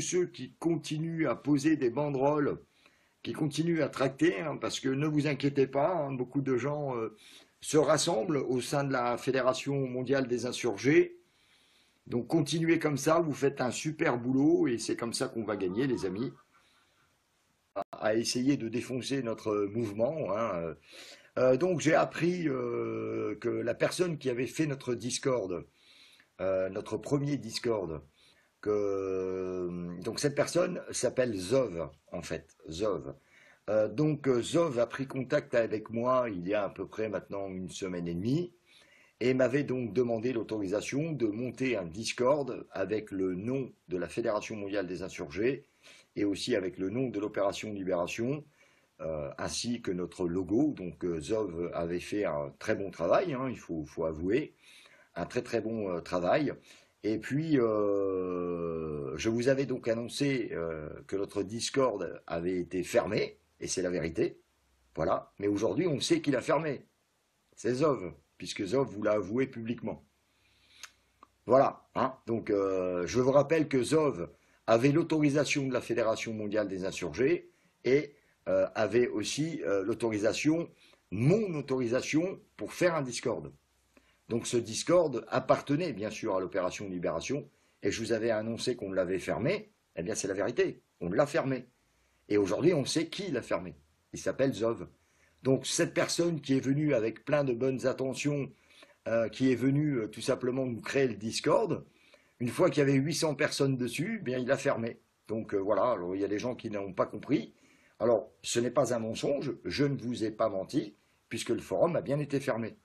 tous ceux qui continuent à poser des banderoles, qui continuent à tracter, hein, parce que ne vous inquiétez pas, hein, beaucoup de gens se rassemblent au sein de la Fédération mondiale des insurgés. Donc continuez comme ça, vous faites un super boulot et c'est comme ça qu'on va gagner, les amis, à essayer de défoncer notre mouvement, hein. Donc j'ai appris que la personne qui avait fait notre Discord, notre premier Discord, donc cette personne s'appelle Zov, en fait, Zov. Donc Zov a pris contact avec moi il y a à peu près maintenant une semaine et demie et m'avait donc demandé l'autorisation de monter un Discord avec le nom de la Fédération mondiale des insurgés et aussi avec le nom de l'opération Libération, ainsi que notre logo. Donc Zov avait fait un très bon travail, hein, faut avouer, un très très bon travail. Et puis, je vous avais donc annoncé que notre Discord avait été fermé, et c'est la vérité. Voilà. Mais aujourd'hui, on sait qu'il a fermé. C'est Zov, puisque Zov vous l'a avoué publiquement. Voilà. Hein. Donc, je vous rappelle que Zov avait l'autorisation de la Fédération mondiale des insurgés et avait aussi l'autorisation, mon autorisation, pour faire un Discord. Donc ce Discord appartenait bien sûr à l'opération Libération, et je vous avais annoncé qu'on l'avait fermé. Eh bien c'est la vérité, on l'a fermé. Et aujourd'hui on sait qui l'a fermé. Il s'appelle Zov. Donc cette personne qui est venue avec plein de bonnes intentions, qui est venue tout simplement nous créer le Discord, une fois qu'il y avait 800 personnes dessus, eh bien il l'a fermé. Donc voilà, alors, il y a des gens qui n'ont pas compris. Alors ce n'est pas un mensonge, je ne vous ai pas menti, puisque le forum a bien été fermé.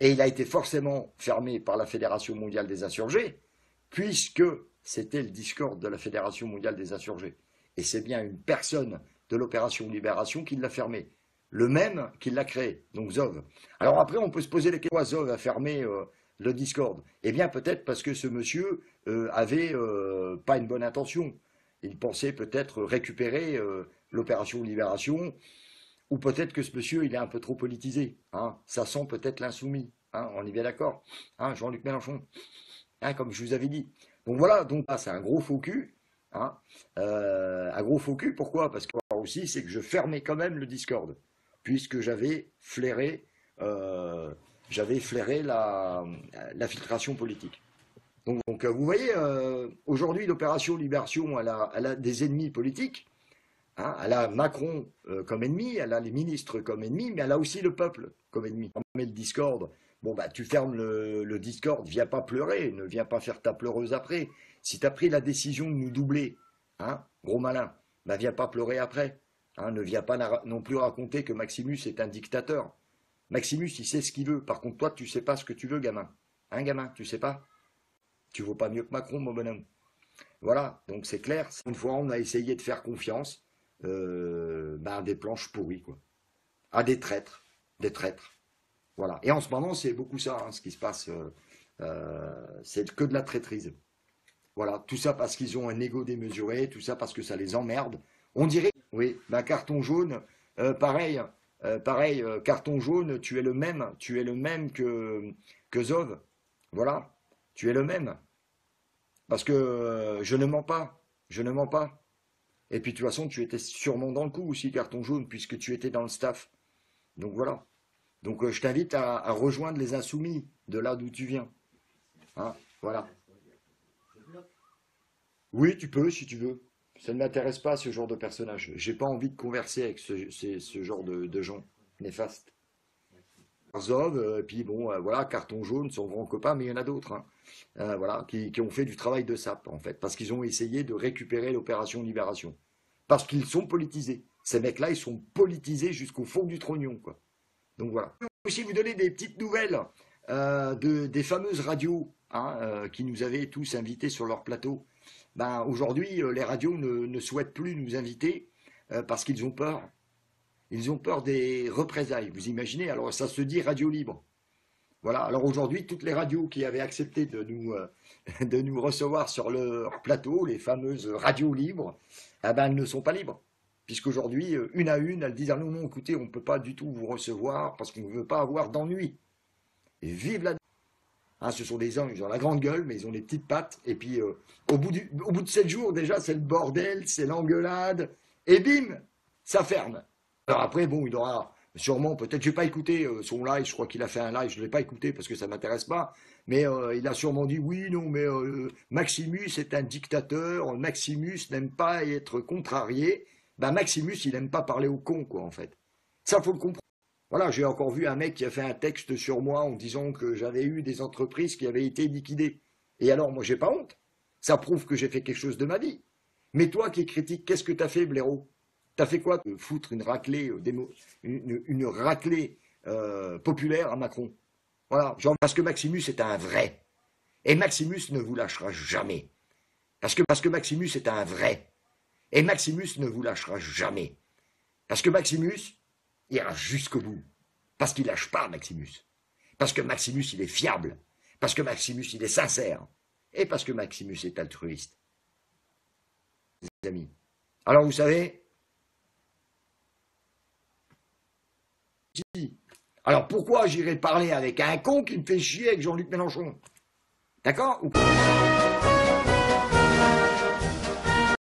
Et il a été forcément fermé par la Fédération mondiale des insurgés, puisque c'était le Discord de la Fédération mondiale des insurgés. Et c'est bien une personne de l'opération Libération qui l'a fermé. Le même qui l'a créé, donc Zov. Alors après, on peut se poser la question, pourquoi Zov a fermé le Discord? Eh bien, peut-être parce que ce monsieur avait pas une bonne intention. Il pensait peut-être récupérer l'opération Libération, ou peut-être que ce monsieur, il est un peu trop politisé. Hein. Ça sent peut-être l'insoumis. Hein. On est bien d'accord. Hein, Jean-Luc Mélenchon. Hein, comme je vous avais dit. Donc voilà, donc là, c'est un gros faux cul. Hein. Un gros faux cul, pourquoi? Parce que aussi, c'est que je fermais quand même le Discord. Puisque j'avais flairé la filtration politique. Donc vous voyez, aujourd'hui, l'opération Libération, elle a des ennemis politiques. Hein, elle a Macron comme ennemi, elle a les ministres comme ennemis, mais elle a aussi le peuple comme ennemi. On met le Discord, bon bah tu fermes le Discord, viens pas pleurer, ne viens pas faire ta pleureuse après. Si tu as pris la décision de nous doubler, hein, gros malin, bah viens pas pleurer après. Hein, ne viens pas non plus raconter que Maximus est un dictateur. Maximus, il sait ce qu'il veut. Par contre, toi, tu sais pas ce que tu veux, gamin. Hein, gamin, tu sais pas? Tu vaux pas mieux que Macron, mon bonhomme. Voilà, donc c'est clair. Une fois, on a essayé de faire confiance. Des planches pourries, quoi. À des traîtres. Des traîtres. Voilà. Et en ce moment, c'est beaucoup ça, hein, ce qui se passe. C'est que de la traîtrise. Voilà. Tout ça parce qu'ils ont un ego démesuré, tout ça parce que ça les emmerde. On dirait, oui, carton jaune, pareil, carton jaune, tu es le même que Zov. Voilà. Tu es le même. Parce que je ne mens pas. Je ne mens pas. Et puis de toute façon, tu étais sûrement dans le coup aussi, carton jaune, puisque tu étais dans le staff. Donc voilà. Donc je t'invite à rejoindre les insoumis de là d'où tu viens. Hein, voilà. Oui, tu peux si tu veux. Ça ne m'intéresse pas ce genre de personnage. J'ai pas envie de converser avec ce genre de gens néfastes. Zov, puis bon, voilà, carton jaune, son grand copain, mais il y en a d'autres, hein, voilà, qui ont fait du travail de sape, en fait, parce qu'ils ont essayé de récupérer l'opération Libération. Parce qu'ils sont politisés. Ces mecs-là, ils sont politisés jusqu'au fond du trognon, quoi. Donc voilà. Je peux aussi vous donner des petites nouvelles des fameuses radios, hein, qui nous avaient tous invités sur leur plateau. Ben, aujourd'hui, les radios ne souhaitent plus nous inviter parce qu'ils ont peur. Ils ont peur des représailles. Vous imaginez? Alors ça se dit radio libre. Voilà. Alors aujourd'hui, toutes les radios qui avaient accepté de nous recevoir sur leur plateau, les fameuses radios libres, eh ben, elles ne sont pas libres. Puisqu'aujourd'hui, une à une, elles disent: ah non, non, écoutez, on ne peut pas du tout vous recevoir parce qu'on ne veut pas avoir d'ennui. Et vive la... Hein, ce sont des hommes, ils ont la grande gueule, mais ils ont des petites pattes. Et puis, au bout de 7 jours, déjà, c'est le bordel, c'est l'engueulade. Et bim, ça ferme. Alors après, bon, il aura sûrement, peut-être, je n'ai pas écouté son live, je crois qu'il a fait un live, je ne l'ai pas écouté parce que ça ne m'intéresse pas. Mais il a sûrement dit, oui, non, mais Maximus est un dictateur, Maximus n'aime pas être contrarié. Ben, Maximus, il n'aime pas parler au con, quoi, en fait. Ça, faut le comprendre. Voilà, j'ai encore vu un mec qui a fait un texte sur moi en disant que j'avais eu des entreprises qui avaient été liquidées. Et alors, moi, j'ai pas honte. Ça prouve que j'ai fait quelque chose de ma vie. Mais toi qui critique, qu'est-ce que t'as fait, blaireau? T'as fait quoi? Foutre une raclée, une raclée populaire à Macron. Voilà, genre parce que Maximus est un vrai. Et Maximus ne vous lâchera jamais. Parce que Maximus est un vrai. Et Maximus ne vous lâchera jamais. Parce que Maximus ira jusqu'au bout. Parce qu'il lâche pas, Maximus. Parce que Maximus, il est fiable. Parce que Maximus, il est sincère. Et parce que Maximus est altruiste. Les amis. Alors, vous savez, alors pourquoi j'irai parler avec un con qui me fait chier avec Jean-Luc Mélenchon? D'accord?